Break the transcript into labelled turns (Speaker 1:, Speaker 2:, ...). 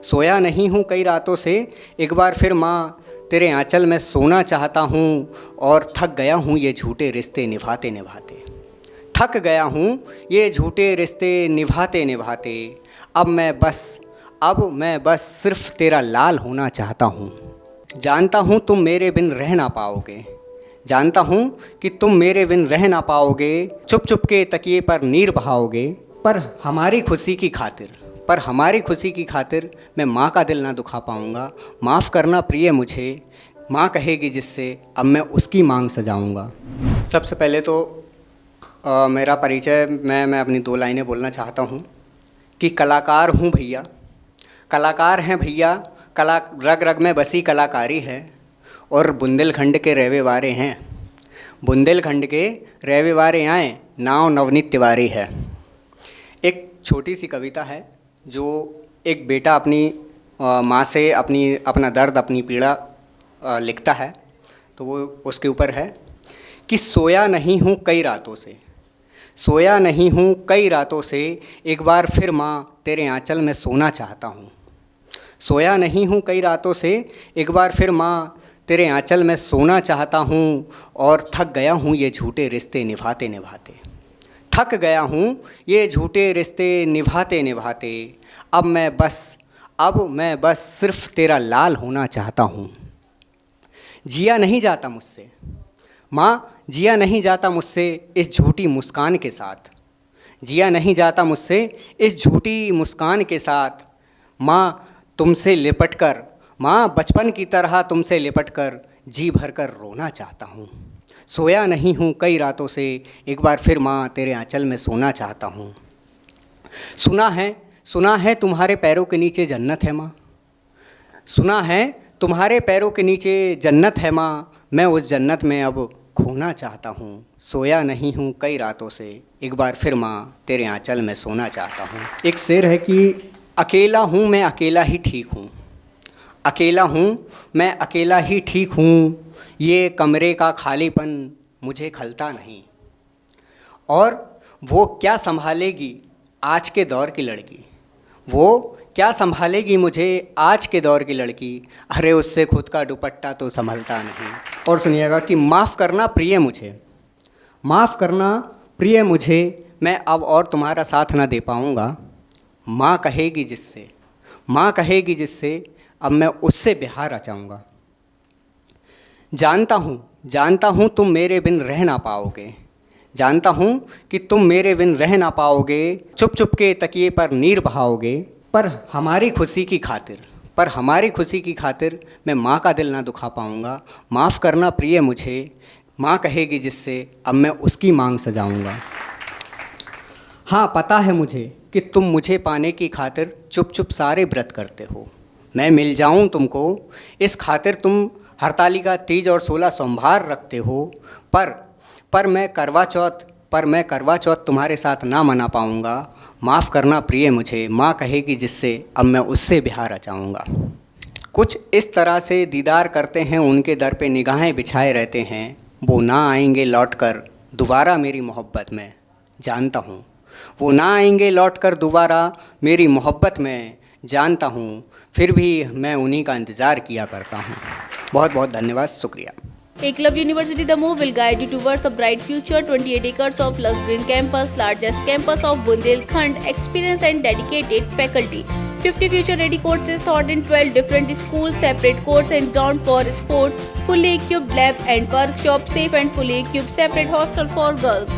Speaker 1: सोया नहीं हूँ कई रातों से, एक बार फिर माँ तेरे आंचल में सोना चाहता हूँ। और थक गया हूँ ये झूठे रिश्ते निभाते निभाते, थक गया हूँ ये झूठे रिश्ते निभाते निभाते। अब मैं बस सिर्फ तेरा लाल होना चाहता हूँ। जानता हूँ तुम मेरे बिन रह ना पाओगे, जानता हूँ कि तुम मेरे बिन रह ना पाओगे। चुप चुप के तकिए पर नीर बहाओगे, पर हमारी खुशी की खातिर मैं माँ का दिल ना दुखा पाऊँगा। माफ़ करना प्रिय मुझे, माँ कहेगी जिससे अब मैं उसकी मांग सजाऊँगा। सबसे पहले तो मेरा परिचय मैं अपनी 2 लाइनें बोलना चाहता हूँ कि कलाकार हूँ भैया, कलाकार हैं भैया, कला रग रग में बसी कलाकारी है। और बुंदेलखंड के रहने हैं, बुंदेलखंड के रहने आए, नाव नवनीत तिवारी है। एक छोटी सी कविता है जो एक बेटा अपनी माँ से अपना दर्द, अपनी पीड़ा लिखता है, तो वो उसके ऊपर है कि सोया नहीं हूँ कई रातों से, सोया नहीं हूँ कई रातों से, एक बार फिर माँ तेरे आंचल में सोना चाहता हूँ। सोया नहीं हूँ कई रातों से, एक बार फिर माँ तेरे आंचल में सोना चाहता हूँ। और थक गया हूँ ये झूठे रिश्ते निभाते निभाते, थक गया हूँ ये झूठे रिश्ते निभाते निभाते। अब मैं बस सिर्फ तेरा लाल होना चाहता हूँ। जिया नहीं जाता मुझसे माँ, जिया नहीं जाता मुझसे इस झूठी मुस्कान के साथ, जिया नहीं जाता मुझसे इस झूठी मुस्कान के साथ। माँ तुमसे लिपट कर, माँ बचपन की तरह तुमसे लिपट कर जी भर कर रोना चाहता हूँ। सोया नहीं हूँ कई रातों से, एक बार फिर माँ तेरे आंचल में सोना चाहता हूँ। सुना है तुम्हारे पैरों के नीचे जन्नत है माँ, सुना है तुम्हारे पैरों के नीचे जन्नत है माँ, मैं उस जन्नत में अब खोना चाहता हूँ। सोया नहीं हूँ कई रातों से, एक बार फिर माँ तेरे आंचल में सोना चाहता हूँ। एक शेर है कि अकेला हूँ मैं अकेला ही ठीक हूँ, अकेला हूँ मैं अकेला ही ठीक हूँ, ये कमरे का खालीपन मुझे खलता नहीं। और वो क्या संभालेगी आज के दौर की लड़की, वो क्या संभालेगी मुझे आज के दौर की लड़की, अरे उससे खुद का दुपट्टा तो संभलता नहीं। और सुनिएगा कि माफ़ करना प्रिय मुझे, माफ़ करना प्रिय मुझे, मैं अब और तुम्हारा साथ ना दे पाऊँगा। माँ कहेगी जिससे अब मैं उससे बिहार रचाऊँगा। जानता हूँ तुम मेरे बिन रह ना पाओगे, जानता हूँ कि तुम मेरे बिन रह ना पाओगे। चुप चुप के तकिए पर नीर बहाओगे, पर हमारी खुशी की खातिर मैं माँ का दिल ना दुखा पाऊँगा। माफ़ करना प्रिय मुझे, माँ कहेगी जिससे अब मैं उसकी मांग सजाऊँगा। हाँ पता है मुझे कि तुम मुझे पाने की खातिर चुप चुप सारे व्रत करते हो, मैं मिल जाऊँ तुमको इस खातिर तुम हरतालिका तीज और 16 सोमवार रखते हो। पर मैं करवा चौथ तुम्हारे साथ ना मना पाऊँगा। माफ़ करना प्रिय मुझे, माँ कहेगी जिससे अब मैं उससे बिहार रचाऊँगा। कुछ इस तरह से दीदार करते हैं उनके दर पे निगाहें बिछाए रहते हैं, वो ना आएंगे लौट कर दोबारा मेरी मोहब्बत में, जानता हूँ वो ना आएंगे लौट कर दोबारा मेरी मोहब्बत में, जानता हूँ फिर भी मैं उन्हीं का इंतज़ार किया करता हूँ। बहुत बहुत धन्यवाद, शुक्रिया।
Speaker 2: Eklavya University, the move will guide you towards a bright future. 28 acres of lush green campus, largest campus of Bundelkhand, experienced and dedicated faculty. 50 future-ready courses taught in 12 different schools, separate courts and ground for sport, fully equipped lab and workshop, safe and fully equipped separate hostel for girls.